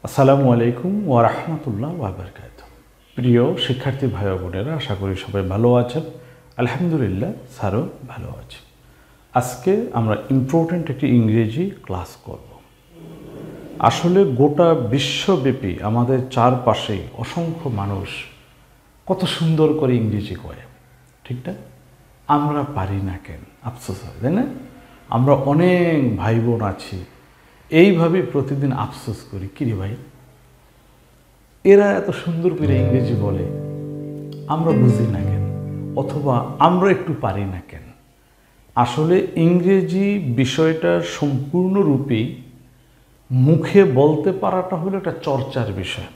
আসসালামু আলাইকুম ওয়া রাহমাতুল্লাহি ওয়া বারাকাতুহু। প্রিয় শিক্ষার্থী ভাই ও বোনেরা, আশা করি সবাই ভালো আছেন। আলহামদুলিল্লাহ, স্যারও ভালো আছে। আজকে আমরা ইম্পর্ট্যান্ট একটি ইংরেজি ক্লাস করব। আসলে গোটা বিশ্বব্যাপী আমাদের চারপাশে অসংখ্য মানুষ কত সুন্দর করে ইংরেজি কয়, ঠিক না? আমরা পারি না কেন? আফসোস হয়, তাই না? আমরা অনেক ভাই বোন আছি, এইভাবে প্রতিদিন আফসোস করি, কিরে ভাই এরা এত সুন্দর করে ইংরেজি বলে, আমরা বুঝি না কেন, অথবা আমরা একটু পারি না কেন? আসলে ইংরেজি বিষয়টা সম্পূর্ণরূপেই মুখে বলতে পারাটা হলো একটা চর্চার বিষয়।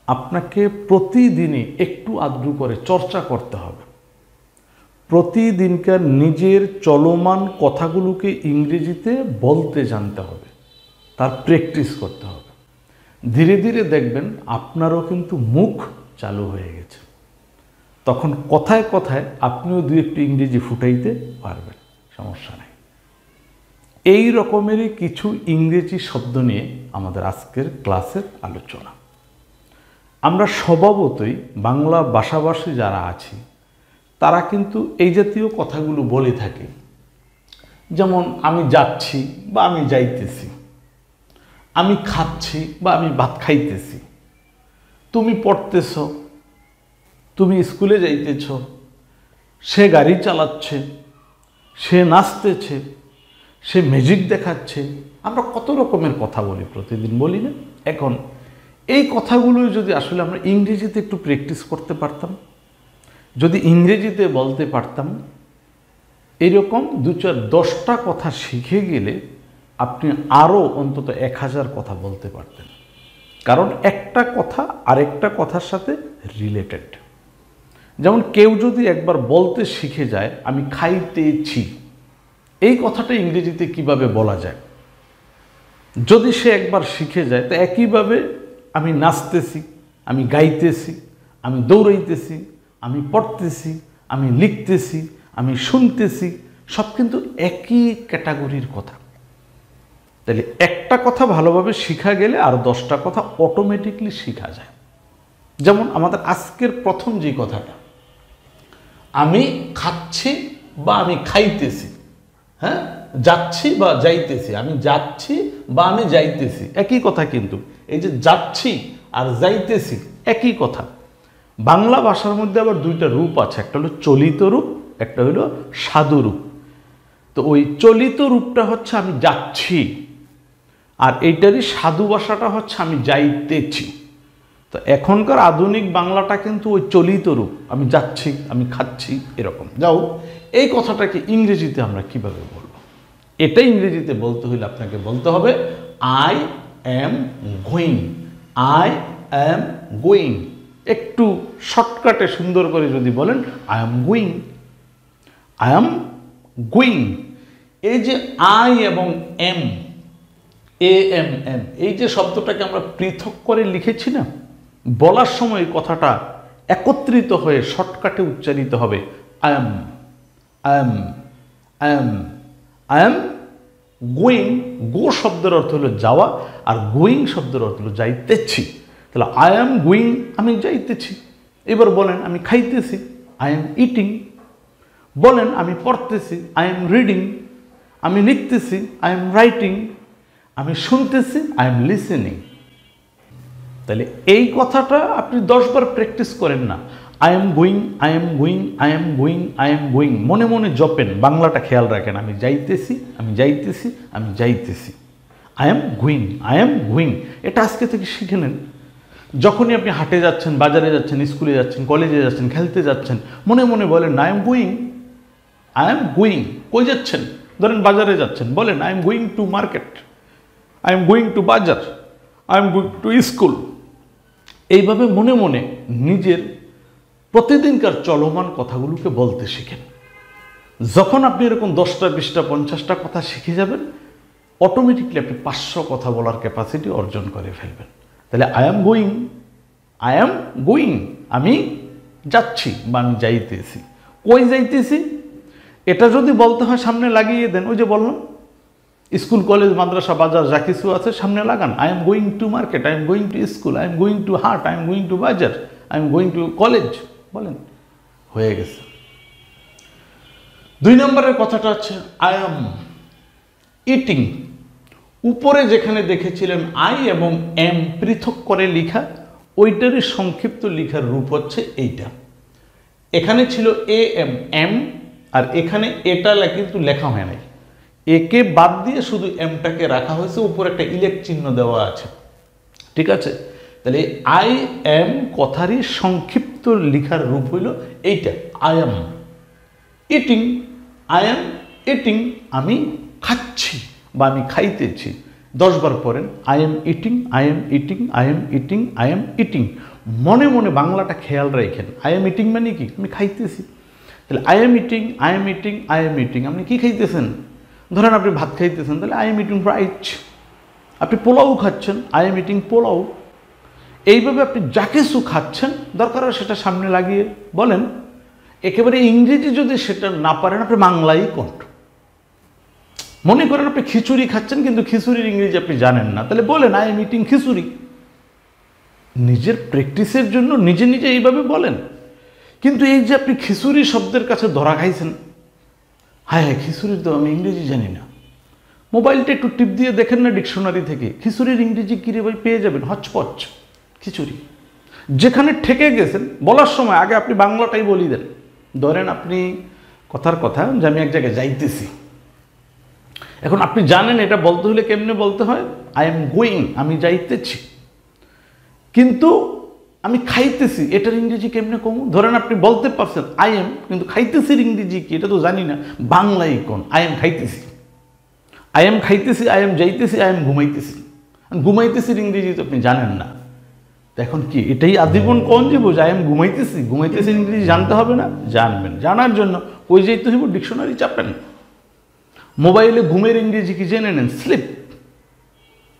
আপনাকে প্রতিদিনই একটু আদ্রু করে চর্চা করতে হবে। প্রতিদিনকার নিজের চলমান কথাগুলোকে ইংরেজিতে বলতে জানতে হবে, তার প্র্যাকটিস করতে হবে। ধীরে ধীরে দেখবেন আপনারও কিন্তু মুখ চালু হয়ে গেছে। তখন কথায় কথায় আপনিও দুই একটু ইংরেজি ফুটাইতে পারবেন, সমস্যা নেই। এই রকমেরই কিছু ইংরেজি শব্দ নিয়ে আমাদের আজকের ক্লাসের আলোচনা। আমরা স্বভাবতই বাংলা ভাষাভাষী যারা আছি তারা কিন্তু এই জাতীয় কথাগুলো বলে থাকি। যেমন আমি যাচ্ছি বা আমি যাইতেছি, আমি খাচ্ছি বা আমি ভাত খাইতেছি, তুমি পড়তেছ, তুমি স্কুলে যাইতেছ, সে গাড়ি চালাচ্ছে, সে নাচতেছে, সে ম্যাজিক দেখাচ্ছে। আমরা কত রকমের কথা বলি, প্রতিদিন বলি না? এখন এই কথাগুলোই যদি আসলে আমরা ইংরেজিতে একটু প্র্যাকটিস করতে পারতাম, যদি ইংরেজিতে বলতে পারতাম, এরকম ২-৪-১০টা কথা শিখে গেলে আপনি আরও অন্তত ১,০০০ কথা বলতে পারতেন। কারণ একটা কথা আরেকটা কথার সাথে রিলেটেড। যেমন কেউ যদি একবার বলতে শিখে যায় আমি খাইতেছি, এই কথাটা ইংরেজিতে কিভাবে বলা যায়? যদি সে একবার শিখে যায় তো একইভাবে আমি নাচতেছি, আমি গাইতেছি, আমি দৌড়াইতেছি, আমি পড়তেছি, আমি লিখতেছি, আমি শুনতেছি, সব কিন্তু একই ক্যাটাগরির কথা। তাহলে একটা কথা ভালোভাবে শিখা গেলে আর 10টা কথা অটোমেটিকলি শিখা যায়। যেমন আমাদের আজকের প্রথম যে কথাটা, আমি খাচ্ছি বা আমি খাইতেছি, হ্যাঁ, যাচ্ছি বা যাইতেছি, আমি যাচ্ছি বা আমি যাইতেছি, একই কথা। কিন্তু এই যে যাচ্ছি আর যাইতেছি একই কথা। বাংলা ভাষার মধ্যে আবার দুইটা রূপ আছে, একটা হলো চলিত রূপ, একটা হলো সাধু রূপ। তো ওই চলিত রূপটা হচ্ছে আমি যাচ্ছি, আর এইটারই সাধু ভাষাটা হচ্ছে আমি যাইতেছি। তো এখনকার আধুনিক বাংলাটা কিন্তু ওই চলিত রূপ, আমি যাচ্ছি, আমি খাচ্ছি, এরকম। যাও, এই কথাটাকে ইংরেজিতে আমরা কিভাবে বলবো? এটা ইংরেজিতে বলতে হলে আপনাকে বলতে হবে I am going. I am going. একটু শর্টকাটে সুন্দর করে যদি বলেন I am going, I am going. এই যে আই এবং এম, এম, এই যে শব্দটাকে আমরা পৃথক করে লিখেছি না, বলার সময় কথাটা একত্রিত হয়ে শর্টকাটে উচ্চারিত হবে I am, I am, I am, I am going. Go শব্দের অর্থ হলো যাওয়া, আর গোয়িং শব্দের অর্থ হলো যাইতেছি। তাহলে আই এম গোয়িং, আমি যাইতেছি। এবার বলেন আমি খাইতেছি, আই এম ইটিং। বলেন আমি পড়তেছি, আই এম রিডিং। আমি লিখতেছি, আই এম রাইটিং। আমি শুনতেছি, আই এম লিসেনিং। তাহলে এই কথাটা আপনি 10 বার প্র্যাকটিস করেন না। I am going, I am going, I am going, I am going মনে মনে জপেন, বাংলাটা খেয়াল রাখেন। আমি যাইতেছি, আমি যাইতেছি, আমি যাইতেছি। I am going, I am going. এটা আজকে থেকে শিখে নেন। যখনই আপনি হাটে যাচ্ছেন, বাজারে যাচ্ছেন, স্কুলে যাচ্ছেন, কলেজে যাচ্ছেন, খেলতে যাচ্ছেন, মনে মনে বলেন I am going, I am going. কই যাচ্ছেন? ধরেন বাজারে যাচ্ছেন, বলেন I am going to market, I am going to bazaar, I am going to school. এইভাবে মনে মনে নিজের প্রতিদিনকার চলমান কথাগুলোকে বলতে শিখেন। যখন আপনি এরকম 10টা, 20টা, 50টা কথা শিখে যাবেন, অটোমেটিকলি আপনি 500 কথা বলার ক্যাপাসিটি অর্জন করে ফেলবেন। তাহলে I am going, I am going, আমি যাচ্ছি বা আমি যাইতেছি। কই যাইতেছি এটা যদি বলতে হয় সামনে লাগিয়ে দেন, ওই যে বললাম স্কুল কলেজ মাদ্রাসা বাজার যা কিছু আছে সামনে লাগান। I am going to market, I am going to school, I am going two হাট, I am going to bazaar, I am going to college, বলেন, হয়ে গেছে। 2 নম্বরের কথাটা হচ্ছে আই এম ইটিং। উপরে যেখানে দেখেছিলেন আই এবং এম পৃথক করে লেখা, ওইটারই সংক্ষিপ্ত লেখার রূপ হচ্ছে এইটা। এখানে ছিল এ এম এম, আর এখানে এটা কিন্তু লেখা হয় নাই, একে বাদ দিয়ে শুধু এমটাকে রাখা হয়েছে, উপরে একটা ইলেক চিহ্ন দেওয়া আছে, ঠিক আছে। তাহলে আই এম কথারই সংক্ষিপ্ত লেখার রূপ হইল এইটা, I am eating. I am eating, আমি খাচ্ছি বা আমি খাইতেছি। 10 বার পড়েন, I am eating, I am eating, I am eating, I am eating. মনে মনে বাংলাটা খেয়াল রাখেন, আই এম ইটিং মানে কি, আমি খাইতেছি। তাহলে I am eating, I am eating, I am eating, আপনি কি খাইতেছেন? ধরেন আপনি ভাত খাইতেছেন, তাহলে আই এম ইটিং রাইস। আপনি পোলাও খাচ্ছেন, আই এম ইটিং পোলাও। এইভাবে আপনি যা কিছু খাচ্ছেন দরকার হয় সেটা সামনে লাগিয়ে বলেন। একেবারে ইংরেজি যদি সেটা না পারেন, আপনি বাংলাই কণ্ঠ। মনে করেন আপনি খিচুড়ি খাচ্ছেন, কিন্তু খিচুড়ির ইংরেজি আপনি জানেন না, তাহলে বলেন আই এম ইটিং খিচুড়ি। নিজের প্র্যাকটিসের জন্য নিজে নিজে এইভাবে বলেন। কিন্তু এই যে আপনি খিচুড়ি শব্দের কাছে ধরা খাইছেন, হায় হায় খিচুড়ির তো আমি ইংরেজি জানি না, মোবাইলটা একটু টিপ দিয়ে দেখেন না ডিকশনারি থেকে, খিচুড়ির ইংরেজি কী রে ভাই, পেয়ে যাবেন হচপচ খিচুড়ি। যেখানে ঠেকে গেছেন বলার সময় আগে আপনি বাংলাটাই বলি দেন। ধরেন আপনি কথার কথা যে আমি এক জায়গায় যাইতেছি, এখন আপনি জানেন এটা বলতে হলে কেমনে বলতে হয়, আই এম গোয়িং, আমি যাইতেছি, কিন্তু আমি খাইতেছি, এটার ইংরেজি কেমনে কম? ধরেন আপনি বলতে পারছেন আই এম, কিন্তু খাইতেছির ইংরেজি কি এটা তো জানি না, বাংলাই কোন, আই এম খাইতেছি, আই এম খাইতেছি, আই এম যাইতেছি, আই এম ঘুমাইতেছি। ঘুমাইতেছির ইংরেজি তো আপনি জানেন না, এখন কি এটাই আজীবন কোন জীব যে আই এম ঘুমাইতেছি? ঘুমাইতেছির ইংরেজি জানতে হবে না? জানবেন। জানার জন্য ওই যেতে হইব ডিকশনারি চাপেন। মোবাইলে ঘুমের ইংরেজি কি জেনে নেন, স্লিপ।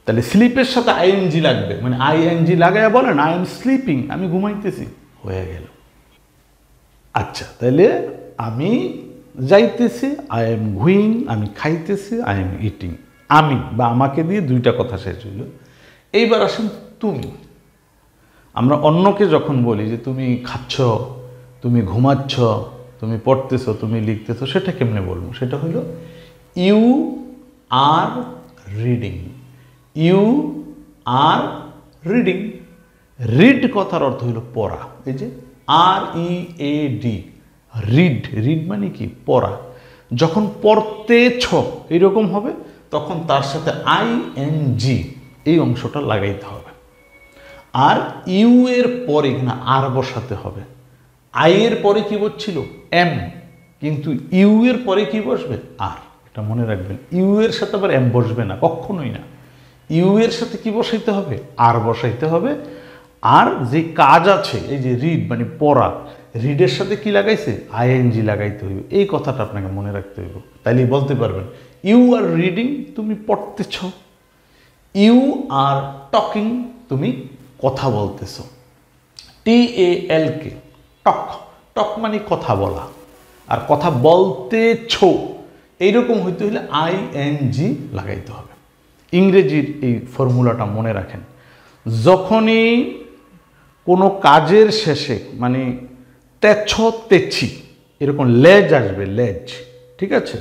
তাহলে স্লিপের সাথে আইএনজি লাগবে, মানে আইএনজি লাগাইয়া বলেন আই এম স্লিপিং, আমি ঘুমাইতেছি, হয়ে গেল। আচ্ছা, তাহলে আমি যাইতেছি, আই এম গোয়িং, আমি খাইতেছি, আই এম ইটিং। আমি বা আমাকে দিয়ে 2টা কথা শেষ হইল। এইবার আসেন তুমি। আমরা অন্যকে যখন বলি যে তুমি খাচ্ছ, তুমি ঘুমাচ্ছ, তুমি পড়তেছো, তুমি লিখতেছো, সেটা কেমনে বলবো? সেটা হইল you are reading. You are reading. Read কথার অর্থ হইল পড়া। এই যে READ, রিড। রিড মানে কি? পড়া। যখন পড়তেছ এরকম হবে, তখন তার সাথে ING এই অংশটা লাগাইতে হবে। আর ইউ এর পরে এখানে আর বসাতে হবে। আই এর পরে কি বসছিল? এম, কিন্তু ইউ এর পরে কি বসবে? আর। এটা মনে রাখবেন, ইউ এর সাথে আবার এম বসবে না, কখনোই না। ইউ এর সাথে কি বসাইতে হবে? আর বসাইতে হবে। আর যে কাজ আছে, এই যে রিড মানে পড়া, রিডের সাথে কি লাগাইছে? ING লাগাইতে হইবে। এই কথাটা আপনাকে মনে রাখতে হইব, তাইলেই বলতে পারবেন ইউ আর রিডিং, তুমি পড়তেছ। ইউ আর টকিং, তুমি কথা বলতেছ। TALK, টক। টক মানে কথা বলা, আর কথা বলতেছ এইরকম হইতে হলে ING লাগাইতে হবে। ইংরেজির এই ফর্মুলাটা মনে রাখেন। যখনই কোনো কাজের শেষে মানে তেছ তেছি এরকম লেজ আসবে, লেজ, ঠিক আছে?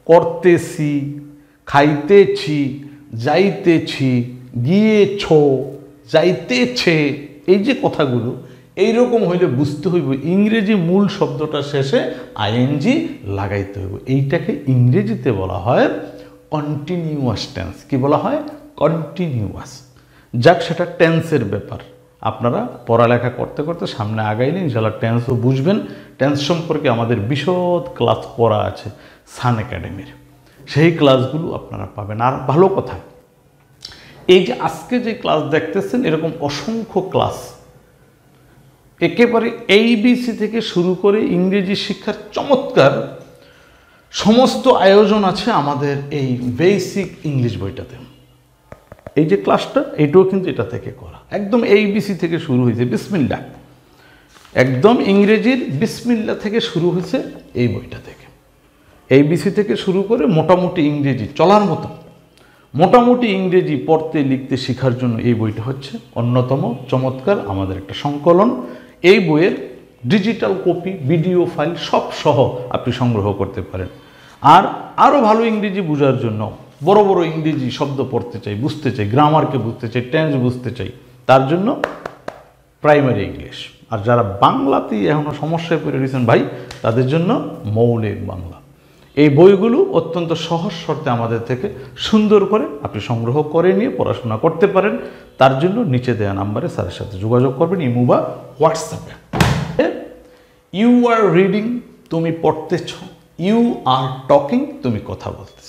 করতেছি, খাইতেছি, যাইতেছি, গিয়েছ, যাইতেছে, এই যে কথাগুলো এইরকম হইলে বুঝতে হইব ইংরেজি মূল শব্দটা শেষে ING লাগাইতে হইব। এইটাকে ইংরেজিতে বলা হয় কন্টিনিউয়াস টেন্স। কি বলা হয়? কন্টিনিউয়াস। যাক, সেটা টেন্সের ব্যাপার। আপনারা পড়ালেখা করতে করতে সামনে আগাইলে ইনশাআল্লাহ টেন্সও বুঝবেন। টেন্স সম্পর্কে আমাদের বিশদ ক্লাস করা আছে সান একাডেমির, সেই ক্লাসগুলো আপনারা পাবেন। আর ভালো কথা, এই যে আজকে যে ক্লাস দেখতেছেন, এরকম অসংখ্য ক্লাস একেবারে ABC থেকে শুরু করে ইংরেজি শিক্ষার চমৎকার সমস্ত আয়োজন আছে আমাদের এই বেসিক ইংলিশ বইটাতে। এই যে ক্লাসটা, এটাও কিন্তু এটা থেকে করা, একদম ABC থেকে শুরু হয়েছে, বিসমিল্লাহ, একদম ইংরেজির বিসমিল্লাহ থেকে শুরু হয়েছে এই বইটা থেকে। ABC থেকে শুরু করে মোটামুটি ইংরেজি চলার মতো মোটামুটি ইংরেজি পড়তে লিখতে শেখার জন্য এই বইটা হচ্ছে অন্যতম চমৎকার আমাদের একটা সংকলন। এই বইয়ের ডিজিটাল কপি, ভিডিও ফাইল সব সহ আপনি সংগ্রহ করতে পারেন। আর আরও ভালো ইংরেজি বোঝার জন্য, বড় বড় ইংরেজি শব্দ পড়তে চাই, বুঝতে চাই, গ্রামারকে বুঝতে চাই, টেন্স বুঝতে চাই, তার জন্য প্রাইমারি ইংলিশ। আর যারা বাংলাতেই এখনও সমস্যায় পড়ে রয়েছেন ভাই, তাদের জন্য মৌলিক বাংলা। এই বইগুলো অত্যন্ত সহজ শর্তে আমাদের থেকে সুন্দর করে আপনি সংগ্রহ করে নিয়ে পড়াশোনা করতে পারেন। তার জন্য নিচে দেওয়া নাম্বারে স্যারের সাথে যোগাযোগ করবেন, ইমো বা হোয়াটসঅ্যাপে। ইউ আর রিডিং, তুমি পড়তেছ। ইউ আর টকিং, তুমি কথা বলতেছ।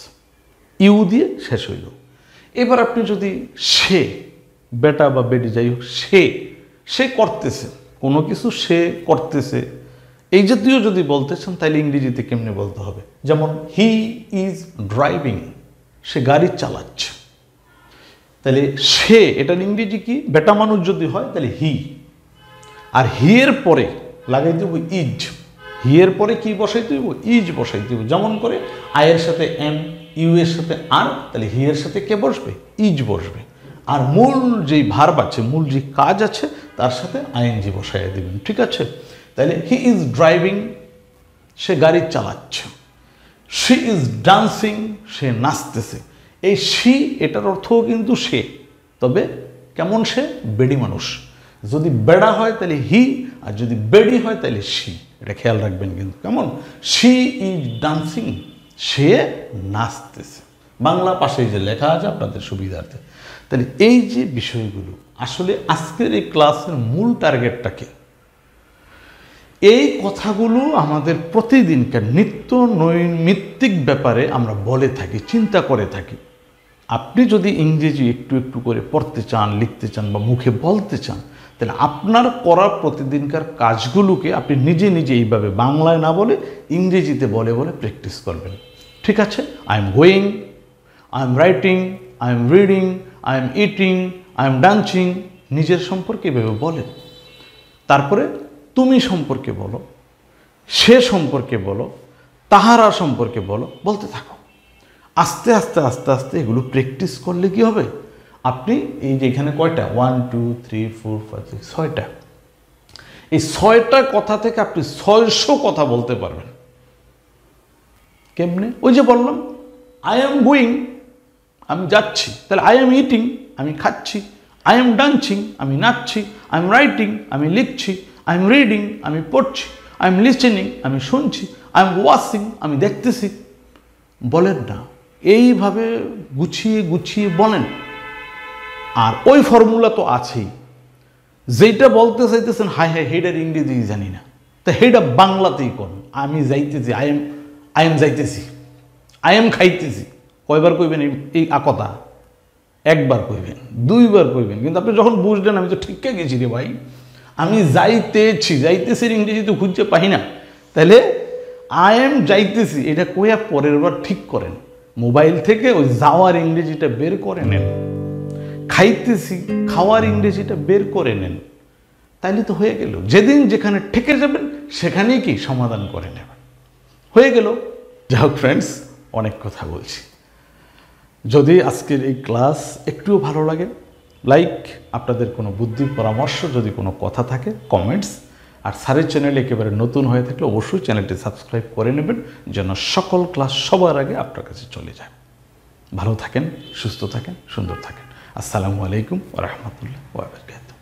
ইউ দিয়ে শেষ হইল। এবার আপনি যদি সে, বেটা বা বেটি যাই হোক, সে করতেছে কোনো কিছু, সে করতেছে, এই জাতীয় যদি বলতে চান তাহলে ইংরেজিতে কেমনে বলতে হবে? যেমন হি ইজ ড্রাইভিং, সে গাড়ি চালাচ্ছে। তাহলে সে, এটার ইংরেজি কি? বেটা মানুষ যদি হয় তাহলে হি। আর হি এর পরে লাগাই দেব ইজ। হি এর পরে কি বসাইতে হইব? ইজ বসাইতে হইব। যেমন করে আয়ের সাথে এম, ইউ এর সাথে আর, তাহলে হি এর সাথে কে বসবে? ইজ বসবে। আর মূল যেই ভার্ব আছে, মূল যে কাজ আছে, তার সাথে আইএনজি বসাইয়া দেবেন। ঠিক আছে? তাহলে হি ইজ ড্রাইভিং, সে গাড়ি চালাচ্ছে। শি ইজ ডান্সিং, সে নাচতেছে। এই শি, এটার অর্থও কিন্তু সে, তবে কেমন সে? বেডি মানুষ। যদি বেড়া হয় তাহলে হি, আর যদি বেডি হয় তাহলে শি। এটা খেয়াল রাখবেন কিন্তু। কেমন? শি ইজ ডান্সিং, সে নাচতেছে। বাংলা পাশেই যে লেখা আছে আপনাদের সুবিধার্থে। তাহলে এই যে বিষয়গুলো, আসলে আজকের এই ক্লাসের মূল টার্গেটটা কি? এই কথাগুলো আমাদের প্রতিদিনকার নিত্য নৈমিত্তিক ব্যাপারে আমরা বলে থাকি, চিন্তা করে থাকি। আপনি যদি ইংরেজি একটু একটু করে পড়তে চান, লিখতে চান বা মুখে বলতে চান, তাহলে আপনার করা প্রতিদিনকার কাজগুলোকে আপনি নিজে নিজে এইভাবে বাংলায় না বলে ইংরেজিতে বলে বলে প্র্যাকটিস করবেন। ঠিক আছে? I am going, I am writing, I am reading, I am eating, I am dancing. নিজের সম্পর্কে এভাবে বলেন। তারপরে তুমি সম্পর্কে বলো, সে সম্পর্কে বলো, তাহারা সম্পর্কে বলো, বলতে থাকো। আস্তে আস্তে আস্তে আস্তে এগুলো প্র্যাকটিস করলে কি হবে? আপনি এই যে এখানে কয়টা? 1 2 3 4 5 6, 6টা। এই 6টা কথা থেকে আপনি 600 কথা বলতে পারবেন। কেমনে? ওই যে বললাম, আই এম গোয়িং, আমি যাচ্ছি। তাহলে আই এম ইটিং, আমি খাচ্ছি। আই এম ডান্সিং, আমি নাচছি। আই এম রাইটিং, আমি লিখছি। আই এম রিডিং, আমি পড়ছি। আই এম লিসেনিং, আমি শুনছি। আই এম ওয়াচিং, আমি দেখতেছি। বলেন না, এইভাবে গুছিয়ে গুছিয়ে বলেন। আর ওই ফর্মুলা তো আছেই। যেটা বলতে চাইতেছেন, হাই হাই হেডার ইংরেজি জানি না, তা হেডা বাংলাতেই কোন। আমি যাইতেছি, আই এম যাইতেছি। আই এম খাইতেছি। কয়বার কইবেন এই কথা? একবার কইবেন, 2বার কইবেন। কিন্তু আপনি যখন বুঝলেন আমি তো ঠিক গেছি রে ভাই, আমি যাইতেছি, যাইতেছি ইংরেজি তো খুঁজতে পাই না, তাহলে আই এম যাইতেছি এটা কইয়া পরের বার ঠিক করেন। মোবাইল থেকে ওই যাওয়ার ইংরেজিটা বের করে নেন। খাইতেছি, খাওয়ার ইংরেজিটা বের করে নেন। তাইলে তো হয়ে গেল। যেদিন যেখানে ঠেকে যাবেন সেখানেই কি সমাধান করে নেবেন। হয়ে গেল। যাই হোক ফ্রেন্ডস, অনেক কথা বলছি। যদি আজকের এই ক্লাস একটুও ভালো লাগে, লাইক, আপনাদের কোনো বুদ্ধি পরামর্শ, যদি কোনো কথা থাকে কমেন্টস, আর স্যারের চ্যানেলে একেবারে নতুন হয়ে থাকলে অবশ্যই চ্যানেলটি সাবস্ক্রাইব করে নেবেন, যেন সকল ক্লাস সবার আগে আপনার কাছে চলে যায়। ভালো থাকেন, সুস্থ থাকেন, সুন্দর থাকেন। আসসালামু আলাইকুম ওয়া রাহমাতুল্লাহি ওয়া বারাকাতুহু।